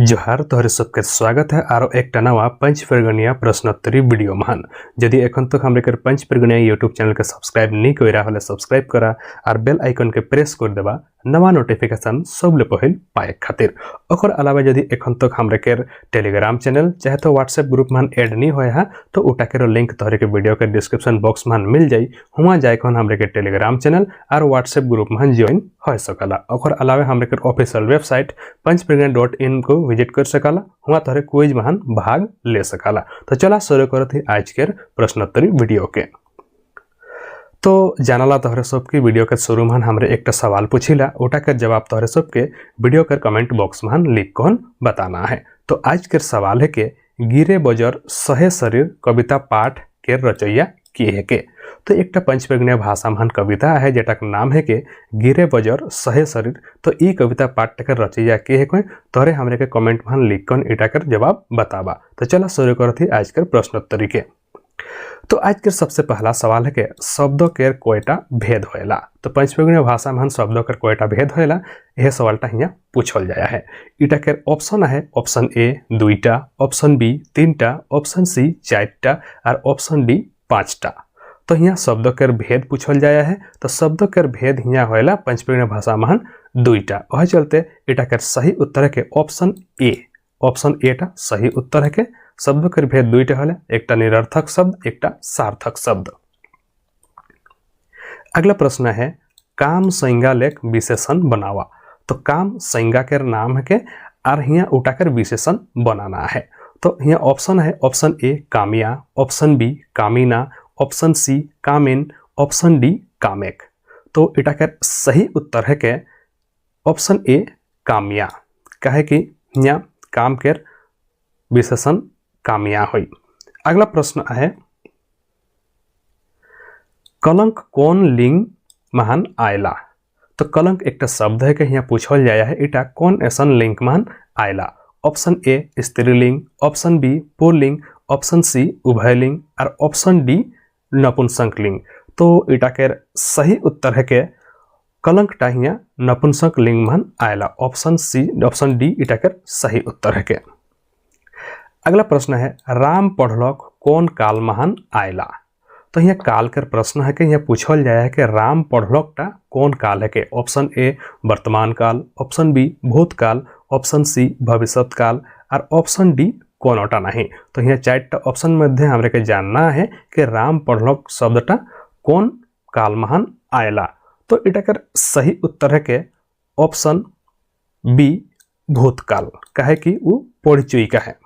जोहार तोहरे सबके स्वागत है आरो एक नवा पंच प्रगणिया प्रश्नोत्तरी वीडियो महान यदि एखन तक हमरे कर पंच प्रगणिया यूट्यूब चैनल के सब्सक्राइब नहीं कइरा हले सब्सक्राइब करा और बेल आइकन के प्रेस कर देबा नवा नोटिफिकेशन सबले पहिल पाए खातिर। ओकर अलावा यदि एखन तक हमरे के टेलीग्राम चैनल चाहे तो व्हाट्सएप ग्रुप मान ऐड नहीं होया है तो उटा के लिंक तोहरे के वीडियो के डिस्क्रिप्शन बॉक्स मान मिल जाई। हुआ जाए कौन हमरे के टेलीग्राम चैनल और व्हाट्सएप ग्रुप मान ज्वाइन हो सकला। ओकर अलावा हमरे के ऑफिशियल वेबसाइट panchpragna.in को विजिट कर सकला। हुआ तोहरे क्विज महान भाग ले सकला। तो चला शुरू करत ही आज के प्रश्नोत्तरी वीडियो के। तो जानला तोहरे सबके वीडियो के शुरू में हमरे एक सवाल पूछिला ओटा के जवाब तोहरे सबके वीडियो के कमेंट बॉक्स में लिख कौन बताना है। तो आज के सवाल है कि गिरे बजर सहे शरीर कविता पाठ के रचैया किए है के। तो एक पंचप्रगणीय भाषा में कविता है जेटा का नाम है कि गिरे बजर सहे शरीर। तो ई कविता पाठ के रचैया किए है कोई तोहरे हमरे के कमेंट में लिख कौन इटा कर जवाब बतावा। तो चला शुरू करते आज के प्रश्नोत्तरी के। तो आज के सबसे पहला सवाल है कि शब्दों के कोयटा भेद होएला। तो पंचप्रगणीय भाषा में शब्दों के कोयटा भेद होएला यह सवालटा यहाँ पूछल जाया है। इटा के ऑप्शन है ऑप्शन ए 2टा, ऑप्शन बी 3टा, ऑप्शन सी 4टा और ऑप्शन डी 5टा। तो यहाँ शब्दों के भेद पूछल जाया है। तो शब्दों के भेद यहाँ होएला पंचप्रगणीय भाषा में 2टा। वह चलते इटा के सही उत्तर है के ऑप्शन ए। ऑप्शन ए टा सही उत्तर है के शब्दों के भेद 2टा हले, एकटा निरर्थक शब्द एकटा सार्थक शब्द। अगला प्रश्न है काम संज्ञा लेख विशेषण बनावा। तो काम संज्ञा के नाम है के और यहाँ उठाकर विशेषण बनाना है। तो यहाँ ऑप्शन है ऑप्शन ए कामिया, ऑप्शन बी कामीना, ऑप्शन सी कामिन, ऑप्शन डी कामेक। तो इटा के सही उत्तर है के ऑप्शन ए कामिया। कहे कि यहाँ काम के विशेषण कामिया हुई। अगला प्रश्न है कलंक कौन लिंग महान आयला। तो कलंक एक शब्द है कि यहाँ पूछल जाया है इटा कौन ऐसन लिंग महान आयला। ऑप्शन ए स्त्रीलिंग, ऑप्शन बी पुल्लिंग, ऑप्शन सी उभयलिंग और ऑप्शन डी नपुंसक लिंग। तो इटा के सही उत्तर है कि कलंक टा यहाँ नपुंसक लिंग महान आयला। ऑप्शन सी ऑप्शन डी इटा के सही उत्तर है के। अगला प्रश्न है राम पढ़लक कौन काल महान आयला। तो यहाँ काल के प्रश्न है कि यहाँ पूछल जाया है कि राम पढ़लक टा कौन काल है के। ऑप्शन ए वर्तमान काल, ऑप्शन बी भूतकाल, ऑप्शन सी भविष्यत काल और ऑप्शन डी कोनोटा नहीं। तो यहाँ 4टा ऑप्शन मध्य हमरे के जानना है कि राम पढ़लक शब्दटा कौन काल महान आयला। तो इटा कर सही उत्तर है के ऑप्शन बी भूतकाल। कहे कि वो पढ़चुई का है।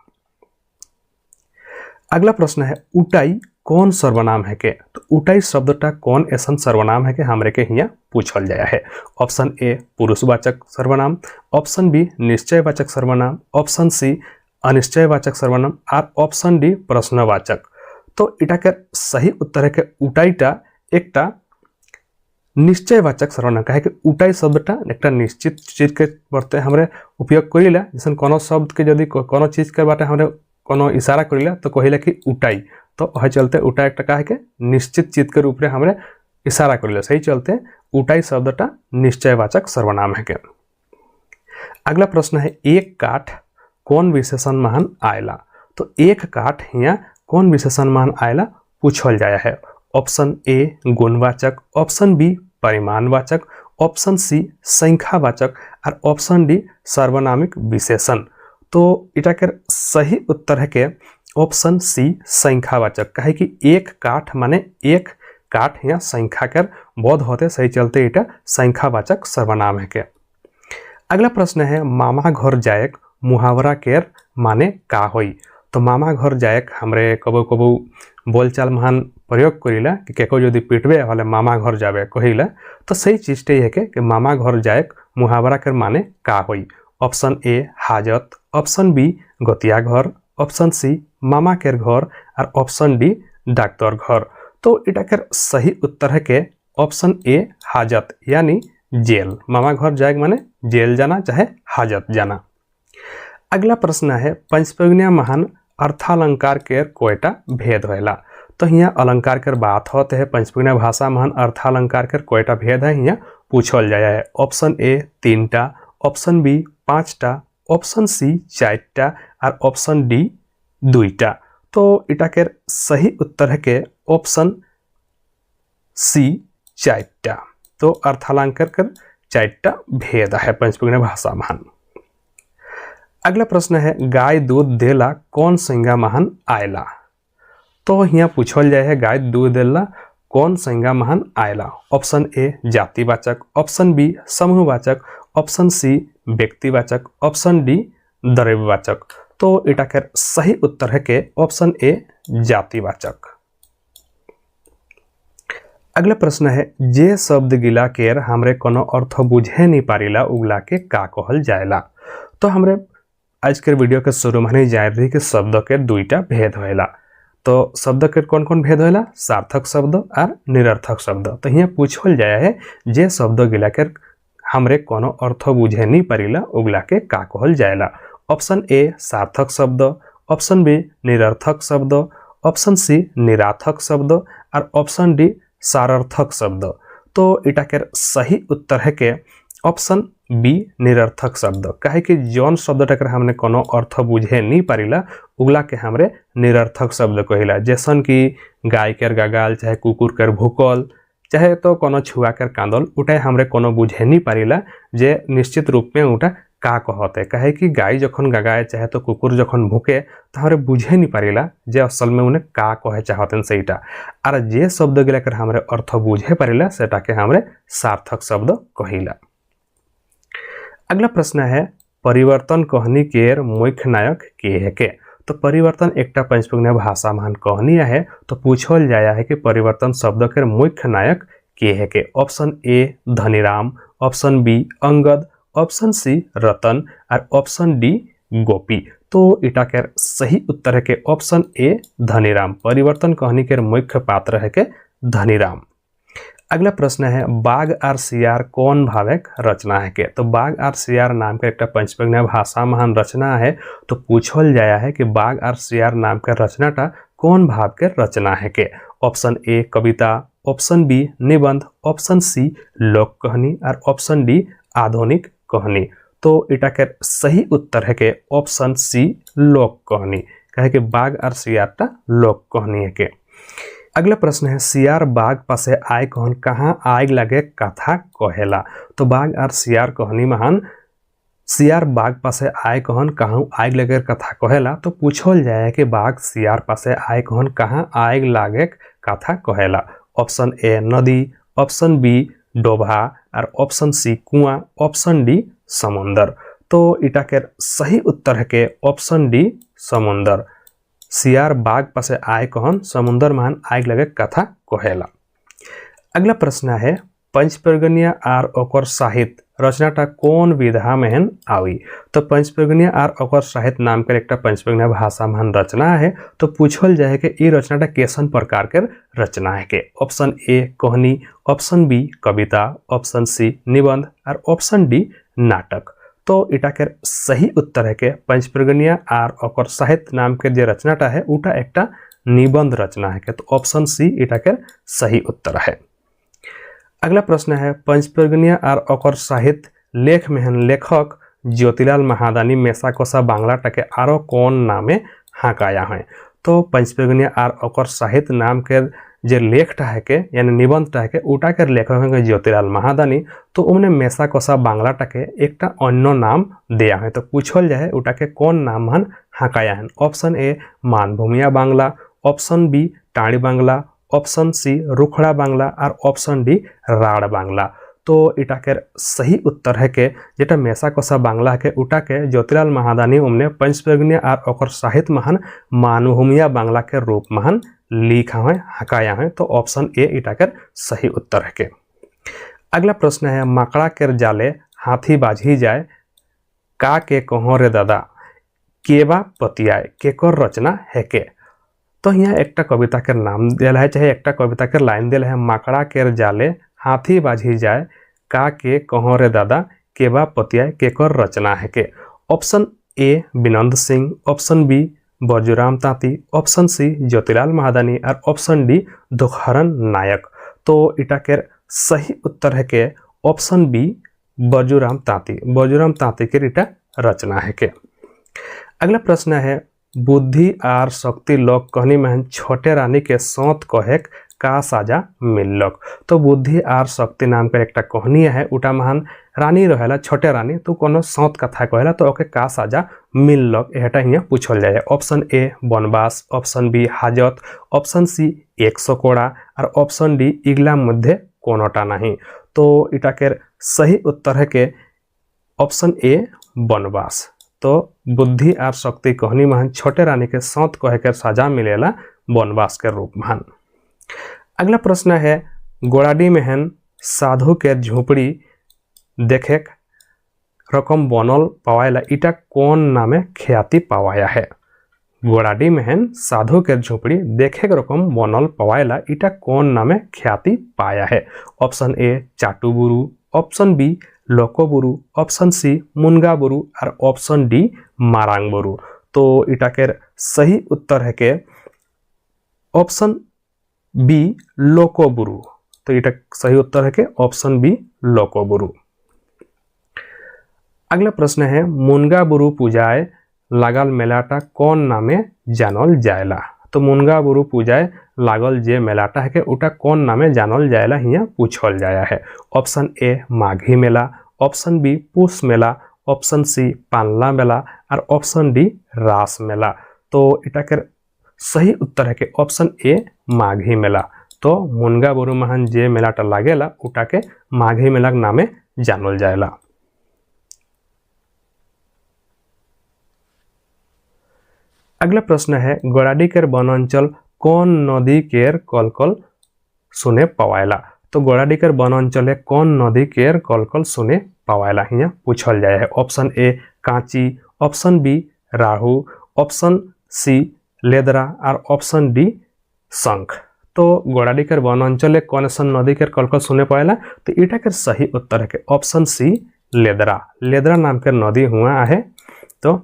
अगला प्रश्न है उटाई कौन सर्वनाम है के। तो उटाई शब्दटा कौन ऐसा सर्वनाम है के हमरे के यहाँ पूछल जाया है। ऑप्शन ए पुरुषवाचक सर्वनाम, ऑप्शन बी निश्चयवाचक सर्वनाम, ऑप्शन सी अनिश्चयवाचक सर्वनाम और ऑप्शन डी प्रश्नवाचक। तो इटा के सही उत्तर है के उटाईटा एकटा निश्चयवाचक सर्वनाम। कहे कि उटाई शब्दटा एक निश्चित चीज के बरते हमरे उपयोग करिला। जैसे कोनो शब्द के यदि कोनो चीज के बाटे हमरे कोनो इशारा करिला तो कहिला कि उटाई। तो वह चलते उटा एक कहे के निश्चित चीज के रूप में हमरे इशारा करिला। सही चलते उटाई शब्दटा निश्चयवाचक सर्वनाम है के। अगला प्रश्न है एक काठ कौन विशेषण महान आयला। तो एक काठ यहाँ कौन विशेषण महान आयला पूछल जाया है। ऑप्शन ए गुणवाचक, ऑप्शन बी परिमाणवाचक, ऑप्शन सी संख्यावाचक और ऑप्शन डी सार्वनामिक विशेषण। तो इटा के सही उत्तर है कि ऑप्शन सी संख्यावाचक। कहे कि एक काठ माने एक काठ या संख्या कर बोध होते। सही चलते इटा संख्यावाचक सर्वनाम है के। अगला प्रश्न है मामा घर जायक मुहावरा केर माने का होई। तो मामा घर जायक हमरे कबो कबो बोलचाल महान प्रयोग करिला कि केको यदि पिटबे वाले मामा घर जाबे कहिला। तो सही चीज है कि मामा घर जायक मुहावरा केर माने का होई। ऑप्शन ए हाजत, ऑप्शन बी गतिया घर, ऑप्शन सी मामा केर घर और ऑप्शन डी डॉक्टर घर। तो इटा केर सही उत्तर है के ऑप्शन ए हाजत यानी जेल। मामा घर जाएग माने जेल जाना चाहे हाजत जाना। अगला प्रश्न है पंचप्रगणीय महान अर्थालंकार केर कोयटा भेद होएला। तो यहाँ अलंकार के बात होते है पंचप्रगणीय भाषा महान अर्थालंकार केर कोयटा भेद है यहाँ पूछल जाया है। ऑप्शन ए 3टा, ऑप्शन बी 5टा, ऑप्शन सी 4टा और ऑप्शन डी 2टा। तो इटाकेर सही उत्तर है के ऑप्शन सी 4टा। तो अर्थालंकार कर 4टा भेद है पंचपर्गीय भाषा महान। अगला प्रश्न है गाय दूध देला कौन संज्ञा महान आयला। तो यहाँ पूछल जाए है गाय दूध देला कौन संज्ञा महान आयला। ऑप्शन ए जातिवाचक, ऑप्शन बी समूहवाचक, ऑप्शन सी व्यक्तिवाचक, ऑप्शन डी द्रव्यवाचक। तो इटाकेर सही उत्तर है के ऑप्शन ए जातिवाचक। अगला प्रश्न है जे शब्द गिला केर हमरे कोनो अर्थ बुझे नहीं पारिला उगला के का कहल जाएला। तो हमरे आज के वीडियो के शुरू में ही जाए रही कि शब्द के 2टा भेद होएला। तो शब्द के कौन कौन भेद होएला, सार्थक शब्द और निरर्थक शब्द। तो यहाँ पूछल जाए है जे शब्द गिला के हमरे कोनो अर्थ बुझे नहीं पारिला उगला के का कहल जाएला। ऑप्शन ए सार्थक शब्द, ऑप्शन बी निरर्थक शब्द, ऑप्शन सी निरार्थक शब्द और ऑप्शन डी सारर्थक शब्द। तो इटाकेर सही उत्तर है के ऑप्शन बी निरर्थक शब्द। कहे कि जौन शब्द टकर हमने कोनो अर्थ बुझे नहीं पारिला उगला के हमरे निरर्थक शब्द कहिला। जैसन कि गाय केर गगाल, चाहे कुकुर केर भूकल, चाहे तो कोनो छुआ केर कांदल, उठे हमरे कोनो बुझे नहीं पारिला जे निश्चित रूप में उठा का कहते। कहे कि गाय जखन गगाए चाहे तो कुकुर जखन भूके तो हमरे बुझे नहीं पारिला जे असल में उन्हें का कहे चाहते सहीटा। और जे शब्द गिला कर हमरे अर्थ बुझे पारिला सेटा के हमरे सार्थक शब्द कहिला। अगला प्रश्न है परिवर्तन कहनी केर मुख्य नायक के है के। तो परिवर्तन एकटा पंचपर्गीय भाषा महान कहनी है। तो पूछल जाया है कि परिवर्तन शब्द के मुख्य नायक के है के। Option A Dhaniram, option B Angad, option C Ratan और ऑप्शन डी गोपी। तो इटा के सही उत्तर है के ऑप्शन ए धनीराम। परिवर्तन कहनी के मुख्य पात्र है के धनीराम। अगला प्रश्न है बाघ और सियार कौन भावक रचना है के। तो बाघ और सियार नाम का एक पंचपर्गीय भाषा महान रचना है। तो पूछल जाया है कि बाघ और सियार नाम का रचनाटा कौन भाव के रचना है के। ऑप्शन ए कविता, ऑप्शन बी निबंध, ऑप्शन सी लोक कहानी और ऑप्शन डी आधुनिक कहानी। तो इटा के सही उत्तर है के ऑप्शन सी लोक कहानी। कहे कि बाघ और सियारटा लोक कहानी है के। अगला प्रश्न है सियार बाघ पासे आय कहन कहाँ आग लगे कथा कहेला। तो बाघ और सियार कहनी महान सियार बाघ पासे आय कहन कहाँ आग लगे कथा कहेला। तो पूछल जाए कि बाघ सियार पासे आय कहन कहाँ आग लागे कथा कहेला। ऑप्शन ए नदी, ऑप्शन बी डोभा और ऑप्शन सी कुआं, ऑप्शन डी समुंदर। तो इटा के सही उत्तर है के ऑप्शन डी समुंदर। सियार बाघ पासे आय कहन समुंदर महान आग लगे कथा कहेला। अगला प्रश्न है पंचपर्गीय आर ओकर साहित्य रचनाटा कौन विधा में आवी। तो पंचपर्गीय आर ओकर साहित्य नाम कर एक पंचपर्गीय भाषा महान रचना है। तो पूछल जाए कि ये रचनाटा कैसन प्रकार के रचना है के। ऑप्शन ए कहानी, ऑप्शन बी कविता, ऑप्शन सी निबंध और ऑप्शन डी नाटक। तो इटा के सही उत्तर है के पंचपर्गीय आर ओकर साहित्य नाम के जो रचनाटा है उटा एक निबंध रचना है के। तो ऑप्शन सी इटा के सही उत्तर है। अगला प्रश्न है पंचपर्गीय आर ओकर साहित्य लेख में लेखक ज्योतिलाल महादानी मेसा कोसा बांग्ला टके आरो कौन नामे हाँकाया है। तो पंचपर्गीय आर ओकर साहित्य नाम के जे लेखटा है के यानी निबंधटा है के उटा के लेखक है ज्योतिलाल महादानी। तो उन्हें मेसा कोसा बांग्ला टके एक अन्य नाम दिया है। तो पूछल जाए उटा के कौन नाम हन हाँकाया है। Option A Manbhumiya Bangla, option B Tani Bangla, option C Rukhra Bangla और ऑप्शन डी राड़ बांग्ला। तो इटा के सही उत्तर है के जेटा मेसा कोसा बांग्ला है के उटा के ज्योतिलाल महादानी उमने पंचपर्गीय आर ओकर साहित्य महान मानभूमिया बांग्ला के रूप महान लिखा है हकाया है। तो ऑप्शन ए इटा के सही उत्तर है के। अगला प्रश्न है मकड़ा के जाले हाथी बाझी जाए का के कहो रे दादा केबा पतियाए केकर रचना है के। तो यहाँ एक कविता के नाम दिल है चाहे एक कविता के लाइन दिल है मकड़ा के जाले हाथी बाझी जाए का के कहो रे दादा केबा पतियाए केकर रचना है के। Option A Vinand Singh, option B Barjuram Tanti, option C Jyotilal Mahadani और ऑप्शन डी दुखहरन नायक। तो इटा के सही उत्तर है के ऑप्शन बी बरजूराम तांती। बरजूराम तांती के इटा रचना है के। अगला प्रश्न है बुद्धि आर शक्ति लोग कहनी महन छोटे रानी के सौत कहेक का साजा मिलक। तो बुद्धि आर शक्ति नाम कर एक कहनी है उटा महान रानी रहेला छोटे रानी तो कोनो सौत कथा कहला तो ओके का साजा मिलक एटा हिया पूछल जाए। ऑप्शन ए वनवास, ऑप्शन बी हाजत, ऑप्शन सी 100 कोड़ा और ऑप्शन डी इगला मध्य कोनोटा नहीं। तो इटा के सही उत्तर है के ऑप्शन ए वनवास। तो बुद्धि और शक्ति कहनी महन छोटे रानी के सौत कहे के सजा मिलेला वनवास के रूप महन। अगला प्रश्न है गोड़ाडी महन साधु के झोपड़ी देखे रकम बनल पवायला इटा कौन नामे ख्याति पवाया है। गोड़ाडी महन साधु के झोपड़ी देखे रकम बनल पवायला इटा कौन नामे ख्याति पाया है। Option A Chatuburu, option B Lokoburu, option C Mungaburu और ऑप्शन डी मारांगबुरु। तो इटा के सही उत्तर है के ऑप्शन बी लोकोबुरु। तो इटा सही उत्तर है के ऑप्शन बी लोकोबुरु। अगला प्रश्न है मुनगाबुरु पूजाए लागल मेलाटा कौन नामे जानल जायला। तो मुनगाबुरु पूजाए लागल जे मेलाटा है के उटा कौन नामे जानल जायला हिया पूछल जाया है। Option A Maghi Mela, option B Push Mela, option C Panla Mela और ऑप्शन डी रास मेला। तो इटा के सही उत्तर है के ऑप्शन ए माघी मेला। तो मुनगाबुरु महन जे मेलाटा लागेला उटा के माघी मेला नामे जानल जायला। अगला प्रश्न है गोड़ाडी केर वनांचल कौन नदी केर कलकल सुने पवायला। तो गोड़ाडी केर वनांचले कौन नदी केर कलकल सुने पवायला हिया पूछल जाए है। Option A Kanchi, option B Rahu, option C Ledra और ऑप्शन डी शंख। तो गोड़ाडी केर वनांचले कौन सा नदी केर कलकल सुने पवायला। तो इटा के सही उत्तर है कि ऑप्शन सी लेदरा। लेदरा नाम के नदी हुआ है। तो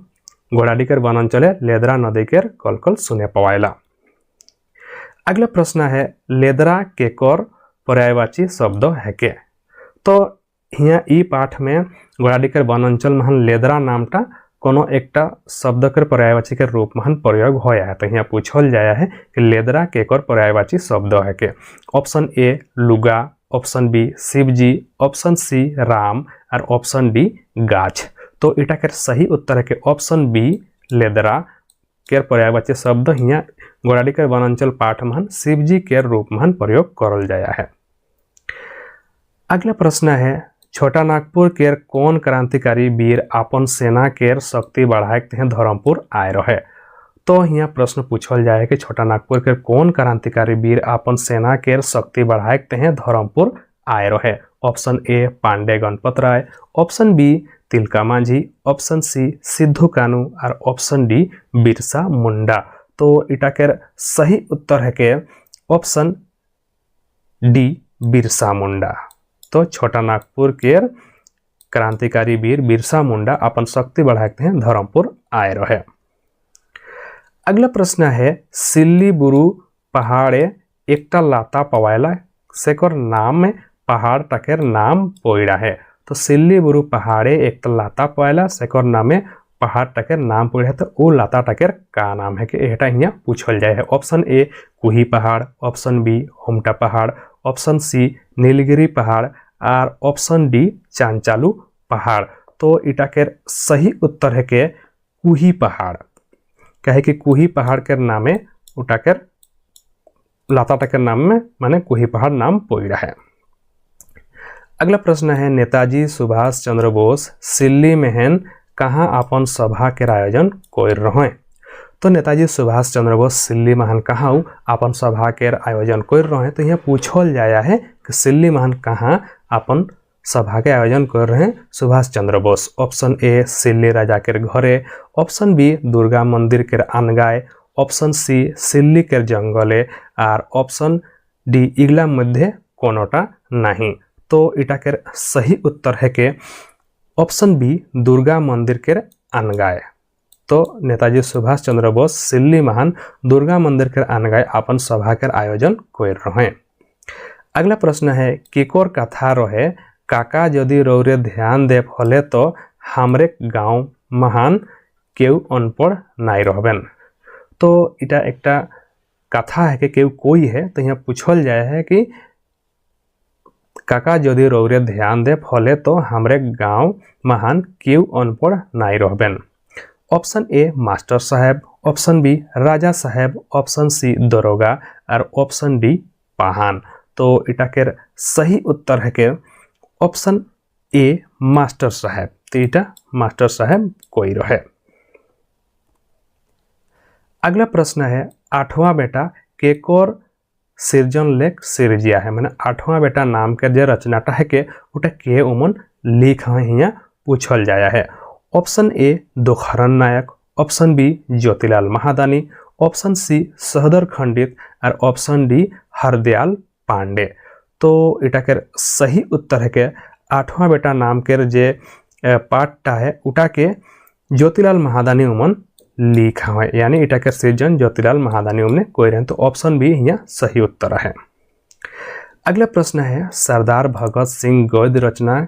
गोड़ाडी केर वनांचले लेदरा नदी केर कलकल सुने पवायला। अगला प्रश्न है लेदरा केकर पर्यायवाची शब्द है के। तो हिया ई पाठ में गोड़ाडी केर वनांचल महन लेदरा नामटा कोनो एकटा शब्द के पर्यायवाची के रूप महन प्रयोग होया है। तो यहाँ पूछल जाया है कि लेदरा केकर पर्यायवाची शब्द है के। ऑप्शन ए लुगा, option B Shivji, option C Ram और ऑप्शन डी गाछ। तो इटा के सही उत्तर है कि ऑप्शन बी लेदरा के पर्यायवाची शब्द हिया गोड़ाडी केर वनांचल पाठ महन शिवजी के रूप महन प्रयोग करल जाया है। अगला प्रश्न है छोटा नागपुर केर कौन क्रांतिकारी वीर अपन सेना केर शक्ति बढ़ाए तहे धर्मपुर आए रहे। तो यहाँ प्रश्न पूछल जाए कि छोटा नागपुर केर कौन क्रांतिकारी वीर अपन सेना केर शक्ति बढ़ाए तहे धर्मपुर आए रहे। Option A Pande Ganpat Rai, option B Tilka Manjhi, option C Sidhu Kanu और ऑप्शन डी बिरसा मुंडा। तो इटा के सही उत्तर है के ऑप्शन डी बिरसा मुंडा। तो छोटा नागपुर के क्रांतिकारी वीर बिरसा मुंडा अपन शक्ति बढ़ाते हैं धर्मपुर आए रहे। अगला प्रश्न है सिल्ली बुरु पहाड़े एकटा लाता पवायला सेकर नाम में पहाड़ टकेर नाम पोइड़ा है। तो सिल्ली बुरु पहाड़े एकटा लाता पवायला सेकर नाम में पहाड़ टकेर नाम पोइड़ा है। तो वो लाता टकेर का नाम है कि एटा हिया पूछल जाए है। ऑप्शन ए कुही पहाड़, ऑप्शन बी होमटा पहाड़, ऑप्शन सी नीलगिरी पहाड़ और ऑप्शन डी चांचालू पहाड़। तो इटा के सही उत्तर है के कुही पहाड़। कहे कि कुही पहाड़ के नामे उटा के लाता टकेर नाम में माने कुही पहाड़ नाम पोइड़ा है। अगला प्रश्न है नेताजी सुभाष चंद्र बोस सिल्ली मेहन कहाँ अपन सभा के आयोजन कोई रहे। तो नेताजी सुभाष चंद्र बोस सिल्ली महन कहाँ अपन सभा के आयोजन कोई रहे। तो यहाँ पूछल जाया है कि सिल्ली महन कहाँ अपन सभा के आयोजन कर रहे हैं सुभाष चंद्र बोस। ऑप्शन ए सिल्ली राजा के घरे, ऑप्शन बी दुर्गा मंदिर के अनगाय, ऑप्शन सी सिल्ली के जंगले और ऑप्शन डी इगला मध्य कोनोटा नहीं। तो इटा के सही उत्तर है के ऑप्शन बी दुर्गा मंदिर के अनगाय। तो नेताजी सुभाष चंद्र बोस सिल्ली महान दुर्गा मंदिर के अनगाय अपन सभा के आयोजन कर रहे। अगला प्रश्न है केकोर कथा रहे काका यदि रौरे ध्यान दे फले तो हमरे गांव महान केउ अनपढ़ नाई रहबेन। तो इटा एकटा कथा है कि केउ कोई है तो यहाँ पूछल जाए है कि काका यदि रौरे ध्यान दे फले तो हमरे गांव महान केउ अनपढ़ नाई रहबेन। ऑप्शन ए मास्टर साहब, ऑप्शन बी राजा साहब, ऑप्शन सी दरोगा और ऑप्शन डी पाहान। तो इटा के सही उत्तर है के ऑप्शन ए मास्टर साहब। तो इटा मास्टर साहब कोई रहे। अगला प्रश्न है 8वां बेटा केकोर सिरजन लेख सिरजिया है, मैंने 8वां बेटा नाम के जो रचनाटा है के उटा के उमन लिख हिया पूछल जाया है। Option A Dokhran Nayak, option B Jyotilal Mahadani, option सी सहदर खंडित और ऑप्शन डी हरदयाल पांडे। तो इटा के सही उत्तर है के 8वां बेटा नाम के जे पाठटा है उटा के ज्योतिलाल महादानी उमन लिखा है, यानी इटा के सृजन ज्योतिलाल महादानी उमने कोई रहे। तो ऑप्शन बी यहाँ सही उत्तर है। अगला प्रश्न है सरदार भगत सिंह गद्य रचना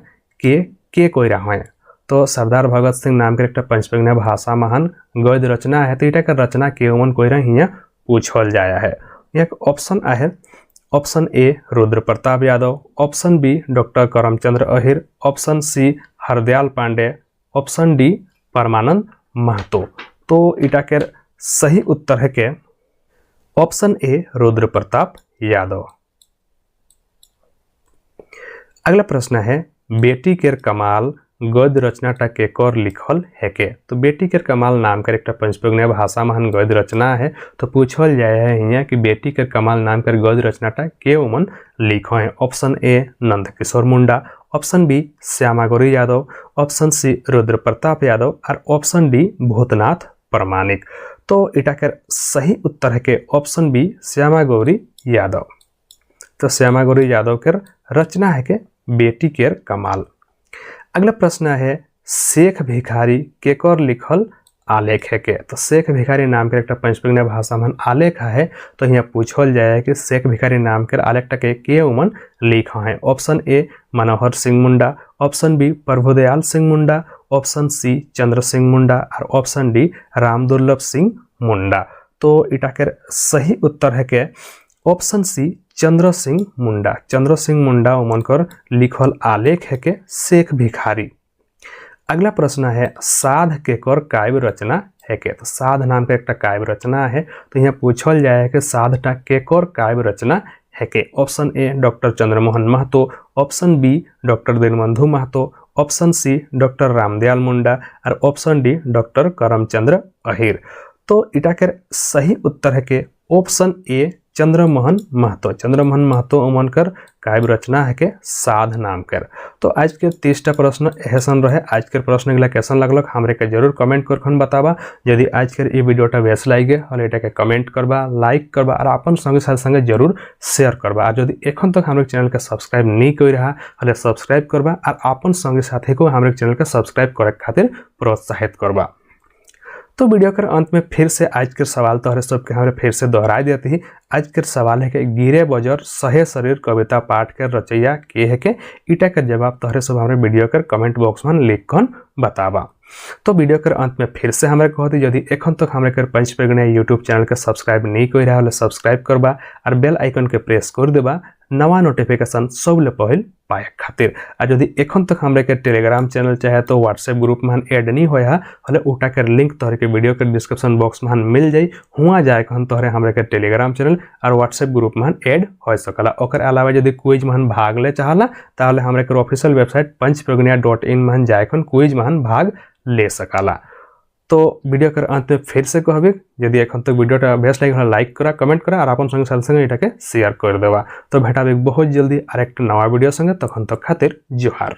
के कोई रहा है। तो सरदार भगत सिंह नाम के एक पंचप्रज्ञा भाषा महान गद्य रचना है। तो इटा के रचना के उमन कोई रहे यहाँ पूछल जाया है। यहाँ ऑप्शन है option A Rudra Pratap Yadav, option B doctor Karamchandra Ahir, option C Hardayal Pande, option D Parmanand Mahato. तो इटा के सही उत्तर है के ऑप्शन ए रुद्र प्रताप यादव। अगला प्रश्न है बेटी केर कमाल गद्य रचनाटा के कर लिखल है के। तो बेटी केर कमाल नाम के एक पंचप्रज्ञा भाषा महान गद्य रचना है। तो पूछल जाए है यहाँ कि बेटी केर कमाल नाम के गद्य रचनाटा के उमन लिखो है। Option A Nandkishore Munda, option B Shyama Gauri Yadav, option C Rudra Pratap Yadav और ऑप्शन डी भूतनाथ प्रमाणिक। तो इटा के सही उत्तर है के ऑप्शन बी श्यामा गौरी यादव। तो श्यामा गौरी यादव के रचना है के बेटी केर कमाल। अगला प्रश्न है शेख भिखारी केकर लिखल आलेख है के। तो शेख भिखारी नाम के एक पंचप्रज्ञा भाषा में आलेख है। तो यहाँ पूछल जाए कि शेख भिखारी नाम के आलेख के उमन लिखा है। Option A Manohar Singh Munda, option B Prabhudayal Singh Munda, option C Chandra Singh Munda और ऑप्शन डी रामदुर्लभ सिंह मुंडा। तो इटा के सही उत्तर है के ऑप्शन सी चंद्र सिंह मुंडा। चंद्र सिंह मुंडा उमनकर लिखल आलेख है के शेख भिखारी। अगला प्रश्न है साध केकर काव्य रचना है के। तो साध नाम के एक काव्य रचना है। तो यहाँ पूछल जाए कि साधटा केकर काव्य रचना है के। Option A doctor Chandramohan Mahato, option B doctor Dinbandhu Mahato, option C doctor Ramdayal Munda और option D doctor Karamchandra Ahir. तो इटा के सही उत्तर है के ऑप्शन ए चंद्रमोहन महतो। चंद्रमोहन महतो उमनकर काव्य रचना है के साध नाम कर। तो आज के 30टा प्रश्न एहसन रहे। आज के प्रश्न गला कैसन लगलक हमरे के जरूर कमेंट कर बताबा। यदि आज के ये वीडियोटा बेस लगे हले एटा के कमेंट करबा, लाइक करबा और अपन संगे साथ संगे जरूर शेयर करबा। और यदि एखन तक हमरे चैनल के सब्सक्राइब नहीं कर रहा हले सब्सक्राइब करबा और अपन संगे साथी को हमरे चैनल के सब्सक्राइब करे खातिर प्रोत्साहित करबा। तो वीडियो के अंत में फिर से आज के सवाल तोहरे सबके हमारे फिर से दोहराई देती ही। आज के सवाल है कि गिरे बजर सहे शरीर कविता पाठ के रचैया के है के। इटा के जवाब तोहरे सब हमारे वीडियो के कमेंट बॉक्स में लिख कर बतावा। तो वीडियो के अंत में फिर से हमारे कहती यदि एखन तक हमारे कर पंचप्रज्ञा यूट्यूब चैनल के सब्सक्राइब नहीं कर रहा सब्सक्राइब करबा और बेल आइकन के प्रेस कर देबा नवा नोटिफिकेशन सबले पहल पाए खातिर। और यदि एखन तक हमारे के टेलीग्राम चैनल चाहे तो व्हाट्सएप ग्रुप में ऐड नहीं होया हले उठा कर लिंक तोहरे के वीडियो के डिस्क्रिप्शन बॉक्स में मिल जाई। हुआ जाए कहन तोहरे हमारे के टेलीग्राम चैनल और व्हाट्सएप ग्रुप में ऐड हो सकला। ओकर अलावा यदि क्विज में भाग ले चाहला ताहले हमारे के ऑफिशियल वेबसाइट panchpragnya.in में जाए क्विज में भाग ले सकला। तो वीडियो के अंत में फिर से कहबे यदि एखन तक वीडियोटा बेस्ट लगे लाइक करा, कमेंट करा और अपन संगे साथ संगे एटाके शेयर कर देवा। तो भेटाबे बहुत जल्दी और एक नवा वीडियो संगे, तखन तक खातिर जोहार।